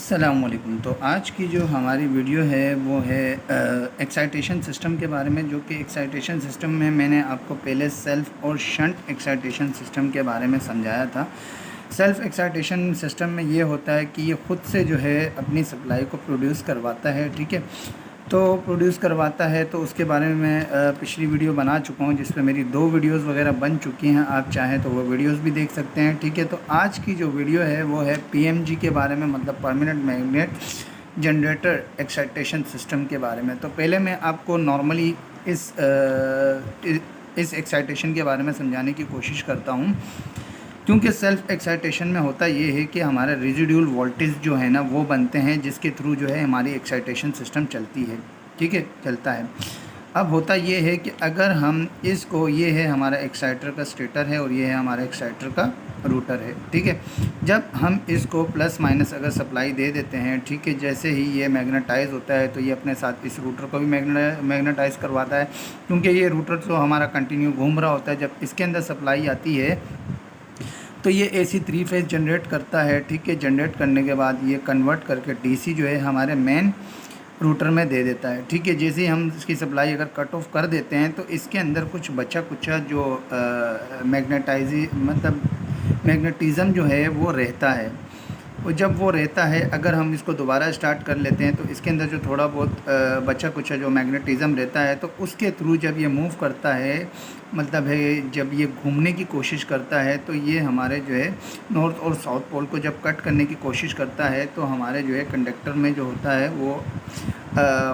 अस्सलामुअलैकुम। तो आज की जो हमारी वीडियो है वो है एक्साइटेशन सिस्टम के बारे में, जो कि एक्साइटेशन सिस्टम में मैंने आपको पहले सेल्फ़ और शंट एक्साइटेशन सिस्टम के बारे में समझाया था। सेल्फ़ एक्साइटेशन सिस्टम में ये होता है कि ये ख़ुद से जो है अपनी सप्लाई को प्रोड्यूस करवाता है, ठीक है। तो प्रोड्यूस करवाता है तो उसके बारे में मैं पिछली वीडियो बना चुका हूँ, जिस पे मेरी 2 वीडियोज़ वगैरह बन चुकी हैं। आप चाहें तो वो वीडियोज़ भी देख सकते हैं, ठीक है। तो आज की जो वीडियो है वो है पीएमजी के बारे में, मतलब permanent magnet generator excitation system के बारे में। तो पहले मैं आपको नॉर्मली इस एक्साइटेशन के बारे में समझाने की कोशिश करता हूँ, क्योंकि सेल्फ़ एक्साइटेशन में होता ये है कि हमारा रेजिडुअल वोल्टेज जो है ना वो बनते हैं, जिसके थ्रू जो है हमारी एक्साइटेशन सिस्टम चलती है, ठीक है, चलता है। अब होता ये है कि अगर हम इसको, ये है हमारा एक्साइटर का स्टेटर है और ये है हमारा एक्साइटर का रूटर है, ठीक है। जब हम इसको प्लस माइनस अगर सप्लाई दे देते हैं, ठीक है, जैसे ही ये मैग्नेटाइज होता है तो ये अपने साथ इस रूटर को भी मैग्नेटाइज करवाता है, क्योंकि ये रूटर तो हमारा कंटिन्यू घूम रहा होता है। जब इसके अंदर सप्लाई आती है तो ये एसी 3 फेज़ जनरेट करता है, ठीक है। जनरेट करने के बाद ये कन्वर्ट करके डीसी जो है हमारे मेन रूटर में दे देता है, ठीक है। जैसे ही हम इसकी सप्लाई अगर कट ऑफ कर देते हैं तो इसके अंदर कुछ बचा कुचा जो मैग्नेटिज़म जो है वो रहता है। और जब वो रहता है, अगर हम इसको दोबारा स्टार्ट कर लेते हैं तो इसके अंदर जो थोड़ा बहुत बचा कुचा जो मैग्नेटिज़म रहता है, तो उसके थ्रू जब ये मूव करता है, मतलब है जब ये घूमने की कोशिश करता है, तो ये हमारे जो है नॉर्थ और साउथ पोल को जब कट करने की कोशिश करता है, तो हमारे जो है कंडक्टर में जो होता है वो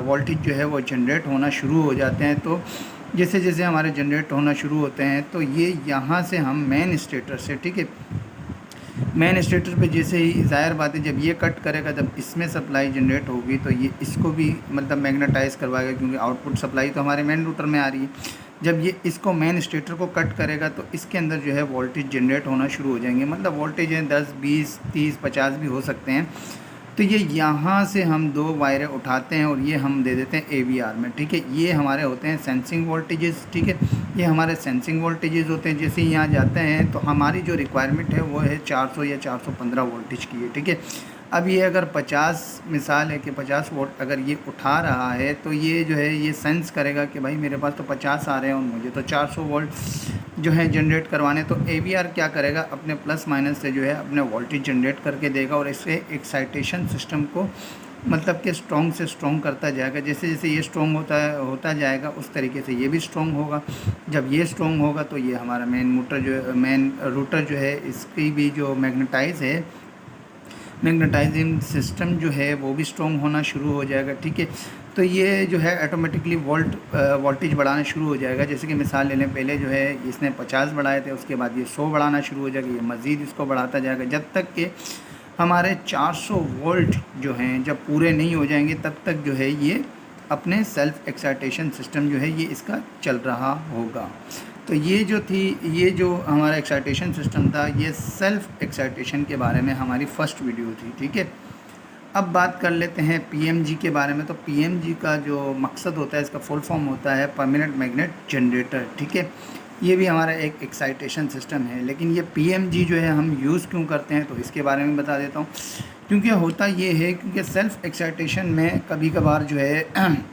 वोल्टेज जो है वो जनरेट होना शुरू हो जाते हैं। तो जैसे जैसे हमारे जनरेट होना शुरू होते हैं तो ये यहाँ से हम मेन स्टेटर से, ठीक है, मेन स्टेटर पे जैसे ही, ज़ाहिर बात है जब ये कट करेगा, जब इसमें सप्लाई जनरेट होगी तो ये इसको भी मतलब मैग्नेटाइज करवाएगा, क्योंकि आउटपुट सप्लाई तो हमारे मेन रूटर में आ रही है। जब ये इसको मेन स्टेटर को कट करेगा तो इसके अंदर जो है वोल्टेज जनरेट होना शुरू हो जाएंगे, मतलब वोल्टेज है 10, 20, 30, 50 भी हो सकते हैं। तो ये यहाँ से हम 2 वायरें उठाते हैं और ये हम दे देते हैं एवीआर में, ठीक है। ये हमारे होते हैं सेंसिंग वोल्टेजेस, ठीक है, ये हमारे सेंसिंग वोल्टेजेस होते हैं। जैसे ही यहाँ जाते हैं तो हमारी जो रिक्वायरमेंट है वो है 400 या 415 वोल्टेज की है, ठीक है। अब ये अगर 50, मिसाल है कि 50 वोल्ट अगर ये उठा रहा है, तो ये जो है ये सेंस करेगा कि भाई मेरे पास तो 50 आ रहे हैं और मुझे तो 400 वोल्ट जो है जनरेट करवाने। तो एवीआर क्या करेगा, अपने प्लस माइनस से जो है अपने वोल्टेज जनरेट करके देगा और इससे एक्साइटेशन सिस्टम को मतलब कि स्ट्रॉन्ग से स्ट्रॉन्ग करता जाएगा। जैसे जैसे ये स्ट्रॉन्ग होता जाएगा उस तरीके से ये भी स्ट्रॉन्ग होगा। जब ये स्ट्रॉन्ग होगा तो ये हमारा मेन रूटर जो है इसकी भी जो मैग्नेटाइजिंग सिस्टम जो है वो भी स्ट्रॉन्ग होना शुरू हो जाएगा, ठीक है। तो ये जो है ऑटोमेटिकली वोल्टेज बढ़ाना शुरू हो जाएगा। जैसे कि मिसाल ले लें, पहले जो है इसने 50 बढ़ाए थे, उसके बाद ये 100 बढ़ाना शुरू हो जाएगा, ये मज़ीद इसको बढ़ाता जाएगा, जब तक कि हमारे 400 वोल्ट जो हैं जब पूरे नहीं हो जाएंगे, तब तक जो है ये अपने सेल्फ़ एक्साइटेशन सिस्टम जो है ये इसका चल रहा होगा। तो ये जो हमारा एक्साइटेशन सिस्टम था, ये सेल्फ़ एक्साइटेशन के बारे में हमारी फ़र्स्ट वीडियो थी, ठीक है। अब बात कर लेते हैं पीएमजी के बारे में। तो पीएमजी का जो मकसद होता है, इसका फुल फॉर्म होता है परमानेंट मैग्नेट जनरेटर, ठीक है। ये भी हमारा एक एक्साइटेशन सिस्टम है, लेकिन ये पीएमजी जो है हम यूज़ क्यों करते हैं तो इसके बारे में बता देता हूँ। क्योंकि होता ये है, क्योंकि सेल्फ़ एक्साइटेशन में कभी कभार जो है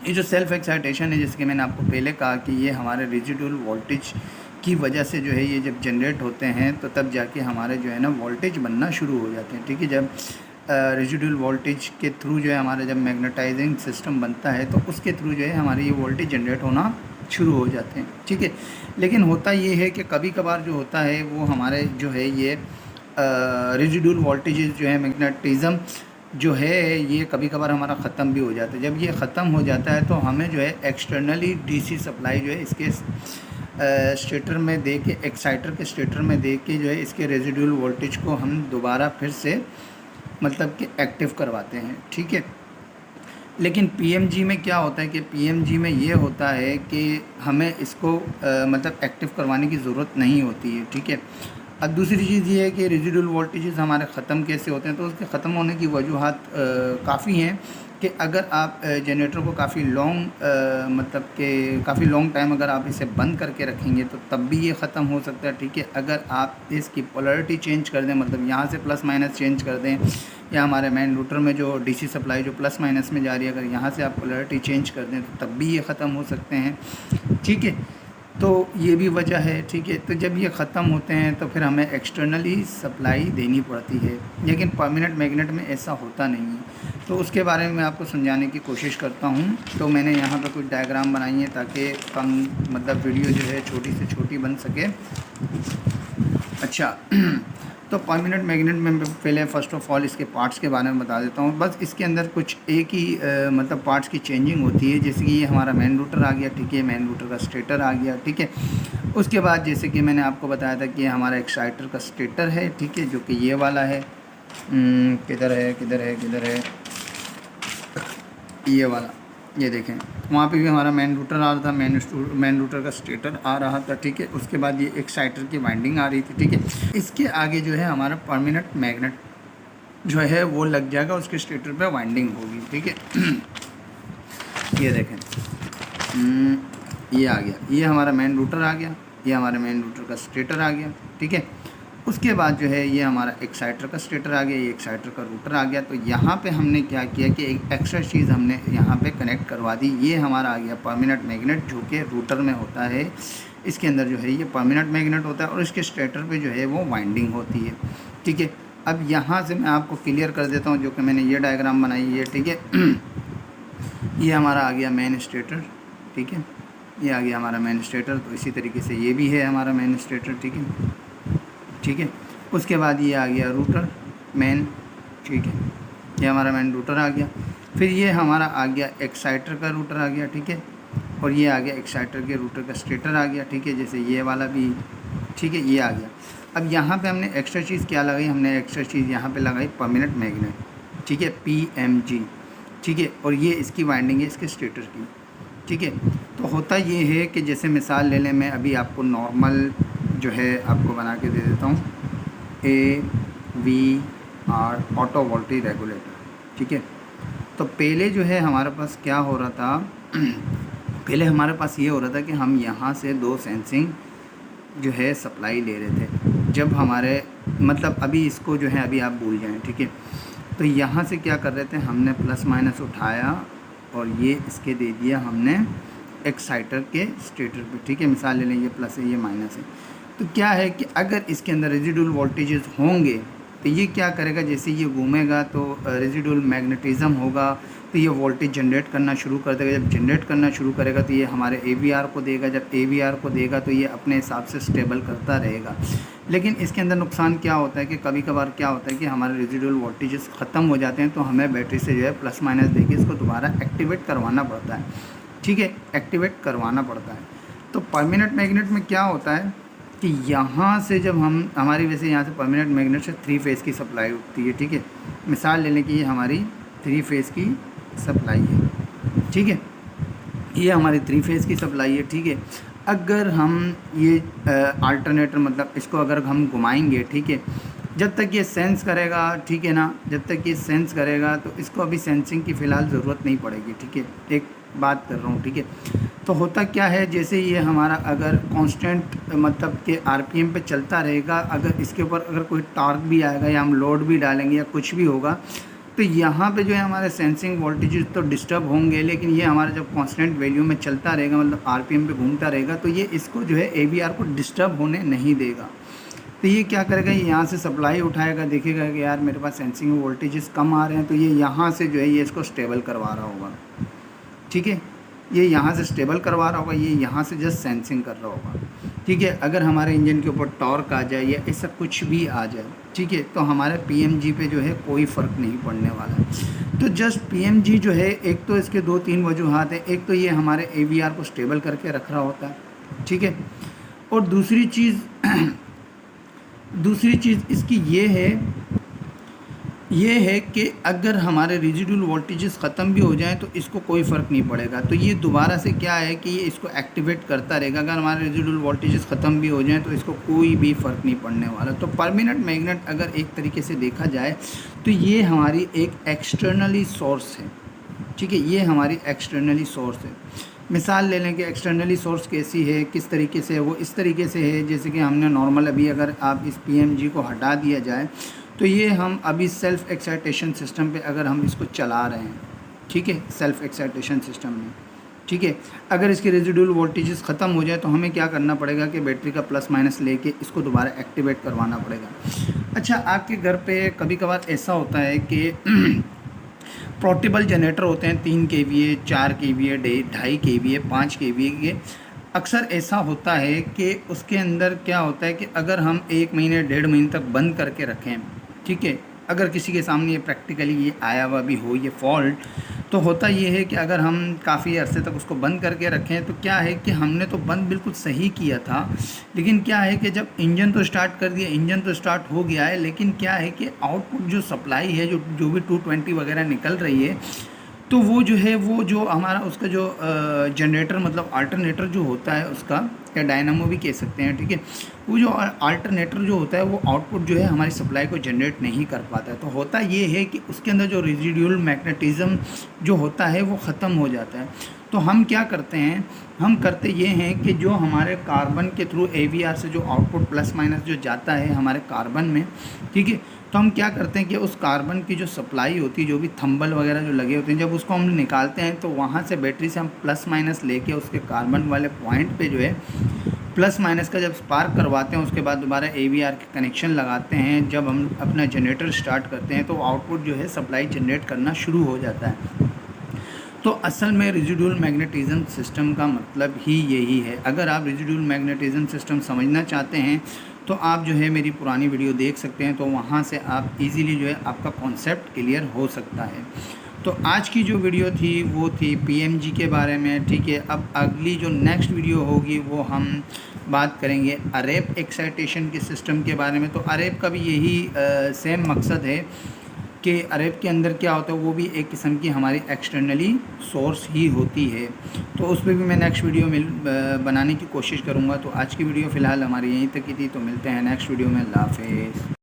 ये जो सेल्फ़ एक्साइटेशन है, जैसे कि मैंने आपको पहले कहा कि ये हमारे रेजिडुअल वोल्टेज की वजह से जो है ये जब जनरेट होते हैं तो तब जाके हमारे जो है ना वोल्टेज बनना शुरू हो जाते हैं, ठीक है। जब रेजिडुअल वोल्टेज के थ्रू जो है हमारा जब मैग्नेटाइजिंग सिस्टम बनता है तो उसके थ्रू जो है हमारे ये वोल्टेज जनरेट होना शुरू हो जाते हैं, ठीक है। लेकिन होता ये है कि कभी कभार जो होता है वो हमारे जो है ये रेजिडुअल वोल्टेज जो है मैग्नेटिज़म जो है ये कभी कभार हमारा ख़त्म भी हो जाता है। जब ये ख़त्म हो जाता है तो हमें जो है एक्सटर्नली डीसी सप्लाई जो है इसके स्टेटर में दे के, एक्साइटर के स्टेटर में दे के जो है इसके रेजिडुअल वोल्टेज को हम दोबारा फिर से मतलब कि एक्टिव करवाते हैं, ठीक है। लेकिन पीएमजी में क्या होता है कि पीएमजी में ये होता है कि हमें इसको मतलब एक्टिव करवाने की ज़रूरत नहीं होती है, ठीक है। अब दूसरी चीज़ ये है कि रेजिडुअल वोल्टेजेस हमारे ख़त्म कैसे होते हैं, तो उसके ख़त्म होने की वजूहात काफ़ी हैं कि अगर आप जनरेटर को काफ़ी लॉन्ग मतलब कि काफ़ी लॉन्ग टाइम अगर आप इसे बंद करके रखेंगे तो तब भी ये ख़त्म हो सकता है, ठीक है। अगर आप इसकी पोलरिटी चेंज कर दें, मतलब यहाँ से प्लस माइनस चेंज कर दें, या हमारे मेन रूटर में जो डीसी सप्लाई जो प्लस माइनस में जा रही है, अगर यहाँ से आप पोलरिटी चेंज कर दें तो तब भी ये ख़त्म हो सकते हैं, ठीक है। तो ये भी वजह है, ठीक है। तो जब ये ख़त्म होते हैं तो फिर हमें एक्सटर्नली सप्लाई देनी पड़ती है, लेकिन परमानेंट मैग्नेट में ऐसा होता नहीं है। तो उसके बारे में मैं आपको समझाने की कोशिश करता हूँ। तो मैंने यहाँ पर कुछ डायग्राम बनाई है ताकि कम मतलब वीडियो जो है छोटी से छोटी बन सके। अच्छा तो परमानेंट मैग्नेट में पहले फ़र्स्ट ऑफ ऑल इसके पार्ट्स के बारे में बता देता हूँ। बस इसके अंदर कुछ एक ही मतलब पार्ट्स की चेंजिंग होती है। जैसे कि ये हमारा मेन रूटर आ गया, ठीक है, मेन रूटर का स्टेटर आ गया, ठीक है। उसके बाद जैसे कि मैंने आपको बताया था कि ये हमारा एक्साइटर का स्टेटर है, ठीक है, जो कि ये वाला है। किधर है ये वाला, ये देखें, वहाँ पे भी हमारा मेन रूटर आ रहा था, मेन रूटर का स्टेटर आ रहा था, ठीक है। उसके बाद ये एक्साइटर की वाइंडिंग आ रही थी, ठीक है। इसके आगे जो है हमारा परमानेंट मैग्नेट जो है वो लग जाएगा, उसके स्टेटर पे वाइंडिंग होगी, ठीक है। ये देखें, ये आ गया, ये हमारा मेन रूटर आ गया, ये हमारे मेन रूटर का स्टेटर आ गया, ठीक है। उसके बाद जो है ये हमारा एक्साइटर का स्टेटर आ गया, ये एक्साइटर का रूटर आ गया। तो यहाँ पे हमने क्या किया कि एक एक्स्ट्रा चीज़ हमने यहाँ पे कनेक्ट करवा दी। ये हमारा आ गया परमानेंट मैग्नेट, जो कि रूटर में होता है। इसके अंदर जो है ये परमानेंट मैग्नेट होता है और इसके स्टेटर पे जो है वो वाइंडिंग होती है, ठीक है। अब यहाँ से मैं आपको क्लियर कर देता हूँ, जो कि मैंने ये डायग्राम बनाई है, ठीक है। ये हमारा आ गया मेन स्टेटर, ठीक है, ये आ गया हमारा मेन स्टेटर। तो इसी तरीके से ये भी है हमारा मेन स्टेटर, ठीक है, ठीक है। उसके बाद ये आ गया रूटर मेन, ठीक है, ये हमारा मेन रूटर आ गया। फिर ये हमारा आ गया एक्साइटर का रूटर आ गया, ठीक है, और ये आ गया एक्साइटर के रूटर का स्टेटर आ गया, ठीक है, जैसे ये वाला भी, ठीक है, ये आ गया। अब यहाँ पे हमने एक्स्ट्रा चीज़ क्या लगाई, हमने एक्स्ट्रा चीज़ यहाँ पे लगाई परमानेंट मैग्नेट, ठीक है, PMG, ठीक है, और ये इसकी वाइंडिंग है इसके स्टेटर की, ठीक है। तो होता ये है कि जैसे मिसाल ले लें, मैं अभी आपको नॉर्मल जो है आपको बना के दे देता हूँ, AVR ऑटो वोल्टेज रेगुलेटर, ठीक है। तो पहले जो है हमारे पास क्या हो रहा था, पहले हमारे पास ये हो रहा था कि हम यहाँ से 2 सेंसिंग जो है सप्लाई ले रहे थे। जब हमारे मतलब अभी इसको जो है अभी आप भूल जाएं, ठीक है। तो यहाँ से क्या कर रहे थे, हमने प्लस माइनस उठाया और ये इसके दे दिया हमने एक्साइटर के स्टेटर पे, ठीक है। मिसाल ले लें, ये प्लस है ये माइनस है। तो क्या है कि अगर इसके अंदर रेजिडुअल वोल्टेजेस होंगे तो ये क्या करेगा, जैसे ये घूमेगा तो रेजिडुअल मैग्नेटिज्म होगा, तो ये वोल्टेज जनरेट करना शुरू कर देगा। जब जनरेट करना शुरू करेगा तो ये हमारे AVR को देगा। जब AVR को देगा तो ये अपने हिसाब से स्टेबल करता रहेगा। लेकिन इसके अंदर नुकसान क्या होता है कि कभी कभार क्या होता है कि हमारे रेजिडुअल वोल्टेजेस ख़त्म हो जाते हैं, तो हमें बैटरी से जो है प्लस माइनस देके इसको दोबारा एक्टिवेट करवाना पड़ता है, ठीक है, एक्टिवेट करवाना पड़ता है। तो परमानेंट मैग्नेट में क्या होता है कि यहाँ से जब हमारी वैसे यहाँ से परमानेंट मैग्नेट से 3 फेज़ की सप्लाई उठती है, ठीक है। मिसाल लेने की ये हमारी 3 फेज़ की सप्लाई है, ठीक है, ये हमारी 3 फेज़ की सप्लाई है, ठीक है। अगर हम ये अल्टरनेटर मतलब इसको अगर हम घुमाएंगे, ठीक है, जब तक ये सेंस करेगा, ठीक है ना, जब तक ये सेंस करेगा तो इसको अभी सेंसिंग की फ़िलहाल ज़रूरत नहीं पड़ेगी, ठीक है, एक बात कर रहा हूँ, ठीक है। तो होता क्या है, जैसे ये हमारा अगर कांस्टेंट मतलब के RPM पे चलता रहेगा, अगर इसके ऊपर अगर कोई टॉर्क भी आएगा या हम लोड भी डालेंगे या कुछ भी होगा, तो यहाँ पे जो है हमारे सेंसिंग वोल्टेजेस तो डिस्टर्ब होंगे, लेकिन ये हमारा जब कांस्टेंट वैल्यू में चलता रहेगा मतलब RPM पे घूमता रहेगा, तो ये इसको जो है AVR को डिस्टर्ब होने नहीं देगा। तो ये क्या करेगा, ये यहाँ से सप्लाई उठाएगा, देखेगा कि यार मेरे पास सेंसिंग वोल्टेजेस कम आ रहे हैं, तो ये यहाँ से जो है ये इसको स्टेबल करवा रहा होगा, ठीक है, ये यहाँ से स्टेबल करवा रहा होगा, ये यहाँ से जस्ट सेंसिंग कर रहा होगा, ठीक है। अगर हमारे इंजन के ऊपर टॉर्क आ जाए या ऐसा कुछ भी आ जाए, ठीक है, तो हमारे PMG पे जो है कोई फ़र्क नहीं पड़ने वाला है। तो जस्ट PMG जो है, एक तो इसके 2-3 वजूहात हैं। एक तो ये हमारे AVR को स्टेबल करके रख रहा होता है, ठीक है, और दूसरी चीज़ इसकी ये है कि अगर हमारे रेजिडुअल वोल्टेजेस ख़त्म भी हो जाएं तो इसको कोई फ़र्क नहीं पड़ेगा। तो ये दोबारा से क्या है कि ये इसको एक्टिवेट करता रहेगा। अगर हमारे रेजिडुअल वोल्टेजेस ख़त्म भी हो जाएं तो इसको कोई भी फ़र्क नहीं पड़ने वाला। तो परमानेंट मैग्नेट अगर एक तरीके से देखा जाए तो ये हमारी एक एक्सटर्नली सोर्स है, ठीक है, ये हमारी एक्सटर्नली सोर्स है। मिसाल ले लें कि एक्सटर्नली सोर्स कैसी है, किस तरीके से है, वो इस तरीके से है जैसे कि हमने नॉर्मल अभी अगर आप इस PMG को हटा दिया जाए तो ये हम अभी सेल्फ एक्साइटेशन सिस्टम पे अगर हम इसको चला रहे हैं, ठीक है, सेल्फ एक्साइटेशन सिस्टम में, ठीक है, अगर इसके रेजिडुअल वोल्टेजेस ख़त्म हो जाए तो हमें क्या करना पड़ेगा कि बैटरी का प्लस माइनस लेके इसको दोबारा एक्टिवेट करवाना पड़ेगा। अच्छा, आपके घर पे कभी कभार ऐसा होता है कि पोर्टेबल जनरेटर होते हैं 3 kVA, 4 kVA, 2.5 kVA, 5 kVA के। अक्सर ऐसा होता है कि उसके अंदर क्या होता है कि अगर हम 1 महीने 1.5 महीने तक बंद करके रखें, ठीक है, अगर किसी के सामने ये प्रैक्टिकली ये आया हुआ भी हो ये फॉल्ट, तो होता ये है कि अगर हम काफ़ी अरसे तक उसको बंद करके रखें तो क्या है कि हमने तो बंद बिल्कुल सही किया था, लेकिन क्या है कि जब इंजन तो स्टार्ट कर दिया, इंजन तो स्टार्ट हो गया है, लेकिन क्या है कि आउटपुट जो सप्लाई है जो भी 220 वगैरह निकल रही है, तो वो जो है वो जो हमारा उसका जो जनरेटर मतलब अल्टरनेटर जो होता है उसका, या डायनामो भी कह सकते हैं, ठीक है, वो जो अल्टरनेटर जो होता है वो आउटपुट जो है हमारी सप्लाई को जनरेट नहीं कर पाता है। तो होता ये है कि उसके अंदर जो रेजिडुअल मैग्नेटिज्म जो होता है वो ख़त्म हो जाता है। तो हम क्या करते हैं, हम करते ये हैं कि जो हमारे कार्बन के थ्रू AVR से जो आउटपुट प्लस माइनस जो जाता है हमारे कार्बन में, ठीक है, तो हम क्या करते हैं कि उस कार्बन की जो सप्लाई होती है, जो भी थंबल वगैरह जो लगे होते हैं, जब उसको हम निकालते हैं तो वहाँ से बैटरी से हम प्लस माइनस लेके उसके कार्बन वाले पॉइंट पे जो है प्लस माइनस का जब स्पार्क करवाते हैं, उसके बाद दोबारा AVR के कनेक्शन लगाते हैं, जब हम अपना जनरेटर स्टार्ट करते हैं तो आउटपुट जो है सप्लाई जनरेट करना शुरू हो जाता है। तो असल में रेजिडुअल मैग्नेटिज्म सिस्टम का मतलब ही यही है। अगर आप रेजिडुअल मैग्नेटिज्म सिस्टम समझना चाहते हैं तो आप जो है मेरी पुरानी वीडियो देख सकते हैं, तो वहाँ से आप इजीली जो है आपका कॉन्सेप्ट क्लियर हो सकता है। तो आज की जो वीडियो थी वो थी PMG के बारे में, ठीक है। अब अगली जो नेक्स्ट वीडियो होगी वो हम बात करेंगे अरेप एक्साइटेशन के सिस्टम के बारे में। तो अरेप का भी यही सेम मकसद है कि अरेप के अंदर क्या होता है, वो भी एक किस्म की हमारी एक्सटर्नली सोर्स ही होती है। तो उस पर भी मैं नेक्स्ट वीडियो में बनाने की कोशिश करूँगा। तो आज की वीडियो फ़िलहाल हमारी यहीं तक की थी, तो मिलते हैं नेक्स्ट वीडियो में। अल्लाह हाफ़िज़।